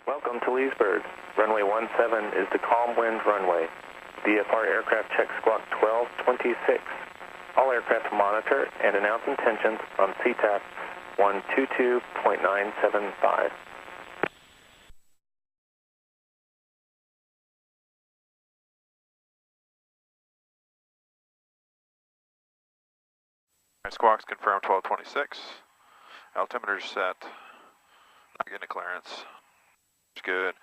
Welcome to Leesburg. Runway 17 is the calm wind runway. VFR aircraft check squawk 1226. All aircraft monitor and announce intentions on CTAP 122.975. Squawks confirmed 1226. Altimeter set. Not getting a clearance. Good.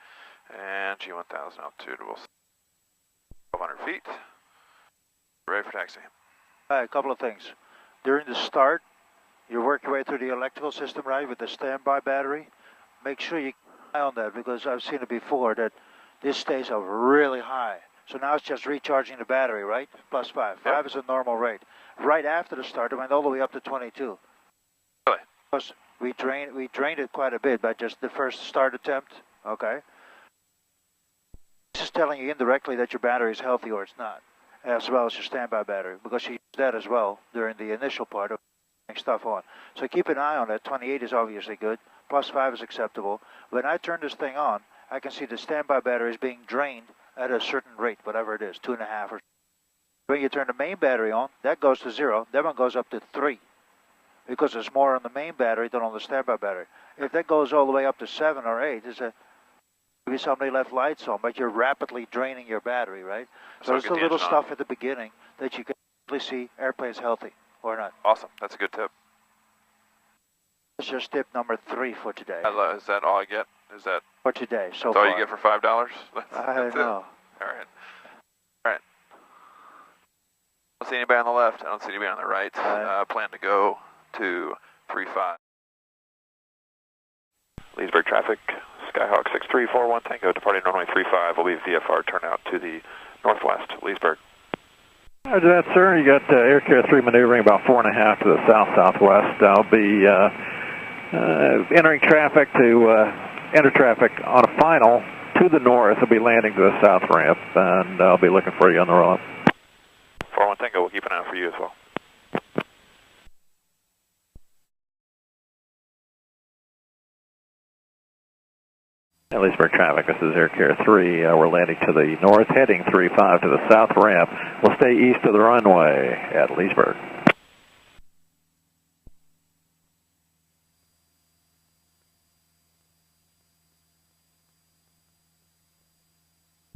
And G1000 altitude will 1,200 feet. Ready for taxi. A couple of things. During the start, you work your way through the electrical system, right, with the standby battery. Make sure you keep an eye on that because I've seen it before that this stays up really high. So now it's just recharging the battery, right? +5. 5 is a normal rate. Right after the start, it went all the way up to 22. Really? Because we drained it quite a bit by just the first start attempt. Okay. This is telling you indirectly that your battery is healthy or it's not, as well as your standby battery, because you use that as well during the initial part of putting stuff on. So keep an eye on that. 28 is obviously good. +5 is acceptable. When I turn this thing on, I can see the standby battery is being drained at a certain rate, whatever it is, 2.5 or. When you turn the main battery on, that goes to 0. That one goes up to 3, because there's more on the main battery than on the standby battery. If that goes all the way up to 7 or 8, maybe somebody left lights on, but you're rapidly draining your battery, right? So there's a little stuff at the beginning that you can actually see airplane's healthy or not. Awesome. That's a good tip. That's just tip number 3 for today. Is that all I get? Is that for today? So that's far. all you get for $5? I know. All right. All right. I don't see anybody on the left. I don't see anybody on the right. Plan to go to 35. Leesburg traffic. Skyhawk 6341 Tango departing runway 35 will be VFR turnout to the northwest, Leesburg. Roger that, sir. You got Aircare 3 maneuvering about 4.5 to the south-southwest. I'll be entering traffic to enter traffic on a final to the north. I'll be landing to the south ramp, and I'll be looking for you on the roll-up. 41 Tango, we'll keep an eye out for you as well. Leesburg traffic, this is Aircare 3. We're landing to the north, heading 35 to the south ramp. We'll stay east of the runway at Leesburg.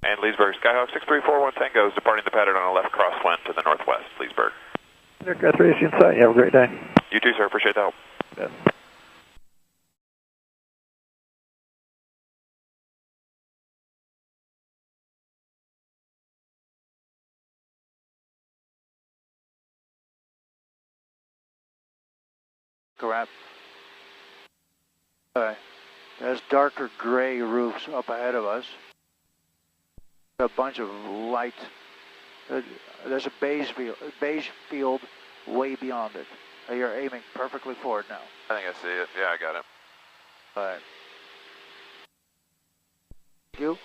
And Leesburg, Skyhawk 6341 Tango is departing the pattern on a left crosswind to the northwest, Leesburg. Aircare 3 is in sight. You have a great day. You too, sir. Appreciate the help. Yeah. Correct. All right. There's darker gray roofs up ahead of us. A bunch of light. There's a beige field way beyond it. You're aiming perfectly for it now. I think I see it. Yeah, I got it. All right. Thank you.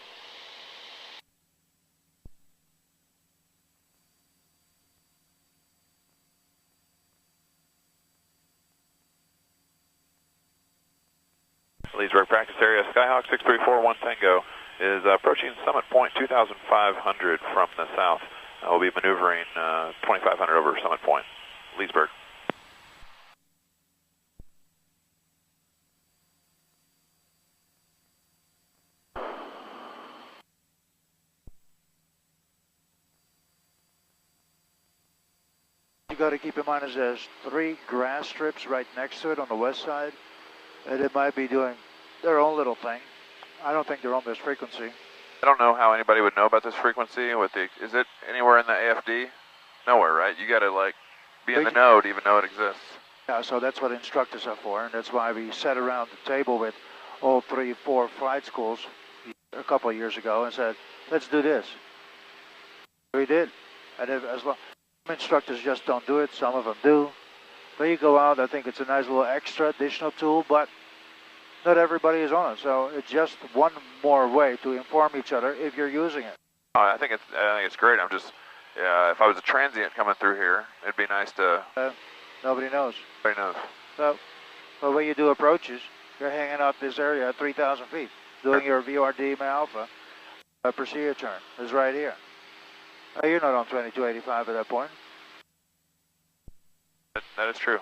Leesburg practice area, Skyhawk 6341 Tango is approaching Summit Point 2,500 from the south. We'll be maneuvering 2,500 over Summit Point, Leesburg. You got to keep in mind is there's 3 grass strips right next to it on the west side, and it might be doing their own little thing. I don't think they're on this frequency. I don't know how anybody would know about this frequency. Is it anywhere in the AFD? Nowhere, right? You got to like be in the know to even know it exists. Yeah, so that's what instructors are for, and that's why we sat around the table with all 3, 4 flight schools a couple of years ago and said, let's do this. We did. And as long some instructors just don't do it, some of them do. But you go out, I think it's a nice little extra additional tool, but not everybody is on it. So it's just one more way to inform each other if you're using it. Oh, I think it's great. I'm just, if I was a transient coming through here, it'd be nice to. Nobody knows. Nobody knows. So, but when you do approaches, you're hanging out this area at 3,000 feet. doing your VRD Alpha, pursue your turn. It's right here. You're not on 2285 at that point. That is true.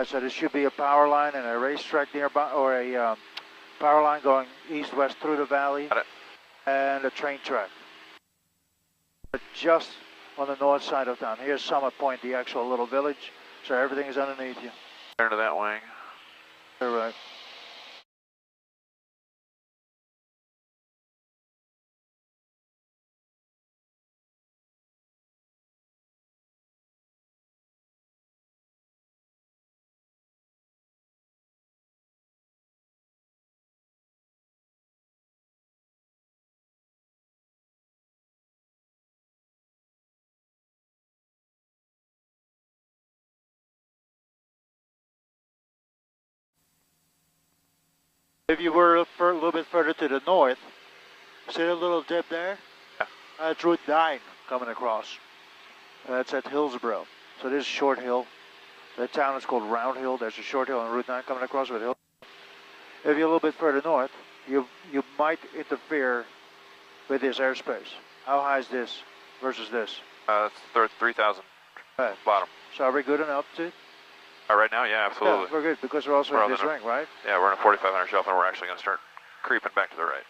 So there should be a power line and a racetrack nearby, or a power line going east-west through the valley, and a train track. But just on the north side of town. Here's Summit Point, the actual little village. So everything is underneath you. Turn to that wing. All right. If you were a little bit further to the north, see the little dip there? Yeah. That's Route 9 coming across. That's at Hillsborough. So this is Short Hill. The town is called Round Hill. There's a Short Hill on Route 9 coming across with Hill. If you're a little bit further north, you might interfere with this airspace. How high is this versus this? It's 3,000 bottom. So are we good in altitude? Right now, yeah, absolutely. Yeah, we're good because we're also in this ring, right? Yeah, we're in a 4,500 shelf, and we're actually going to start creeping back to the right.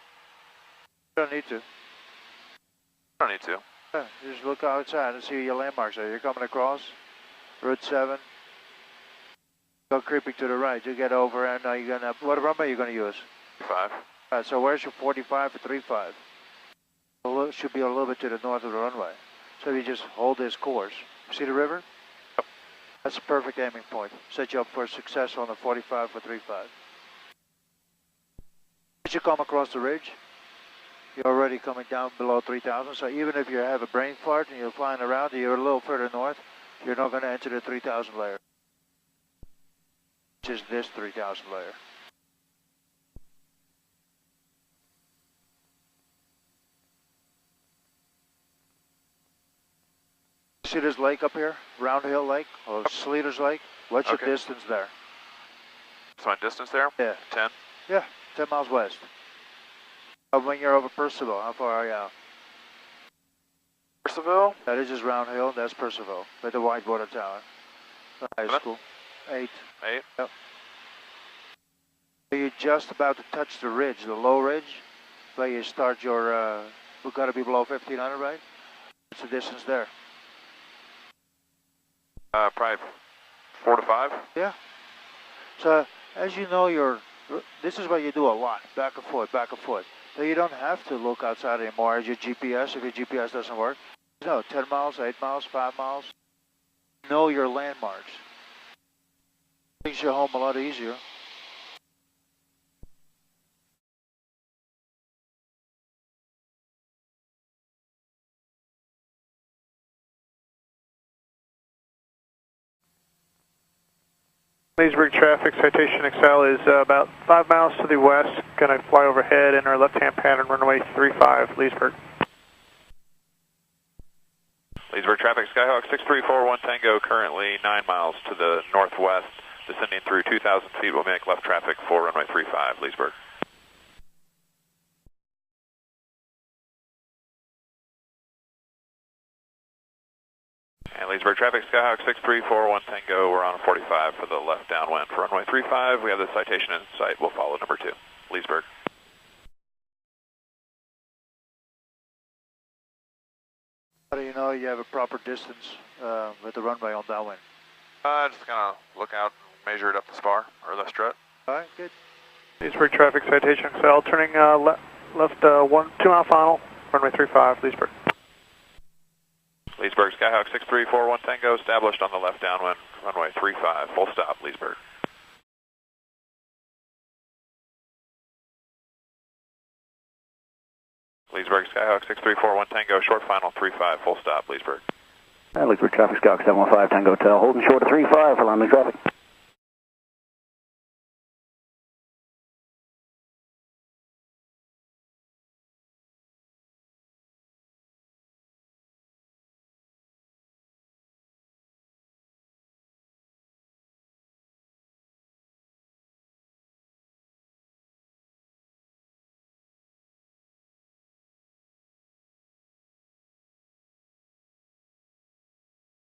You don't need to. Don't need to. Yeah, you just look outside and see your landmarks there. You're coming across Route 7. Go creeping to the right. You get over, and you're gonna. What runway are you going to use? 5. So where's your 45 for 35? Should be a little bit to the north of the runway. So you just hold this course. See the river? Yep. That's a perfect aiming point. Set you up for success on the 45 for 35. As you come across the ridge, you're already coming down below 3,000. So even if you have a brain fart and you're flying around, you're a little further north, you're not going to enter the 3,000 layer. Which is this 3,000 layer. See this lake up here? Round Hill Lake, or Sleeter's Lake? What's your distance there? What's my distance there? Yeah. 10? Yeah, 10 miles west. When you're over Percival, how far are you out? Percival? That is just Round Hill, that's Percival, with the white water tower. High school. 8. 8? Yep. You're just about to touch the ridge, the low ridge, where you start your, we've got to be below 1,500, right? What's the distance there? Probably 4 to 5. Yeah. So, as you know, this is what you do a lot, back and forth, back and forth. So you don't have to look outside anymore as your GPS, if your GPS doesn't work. You know, 10 miles, 8 miles, 5 miles. Know your landmarks. Makes your home a lot easier. Leesburg traffic, Citation XL is about 5 miles to the west, going to fly overhead in our left-hand pattern, runway 35, Leesburg. Leesburg traffic, Skyhawk 6341 Tango, currently 9 miles to the northwest, descending through 2,000 feet. We'll make left traffic for runway 35, Leesburg. And Leesburg traffic, Skyhawk 6341 Tango, we're on 45 for the left downwind for runway 35. We have the citation in sight. We'll follow number 2, Leesburg. How do you know you have a proper distance with the runway on downwind? Just kind of look out and measure it up the spar, or the strut. All right, good. Leesburg traffic, Citation XL, turning left 2 mile final, runway 35, Leesburg. Leesburg, Skyhawk 6341 Tango, established on the left downwind, runway 35, full stop, Leesburg. Leesburg, Skyhawk 6341 Tango, short final 35, full stop, Leesburg. Leesburg traffic, Skyhawk 715 Tango Hotel, holding short of 35 for landing traffic.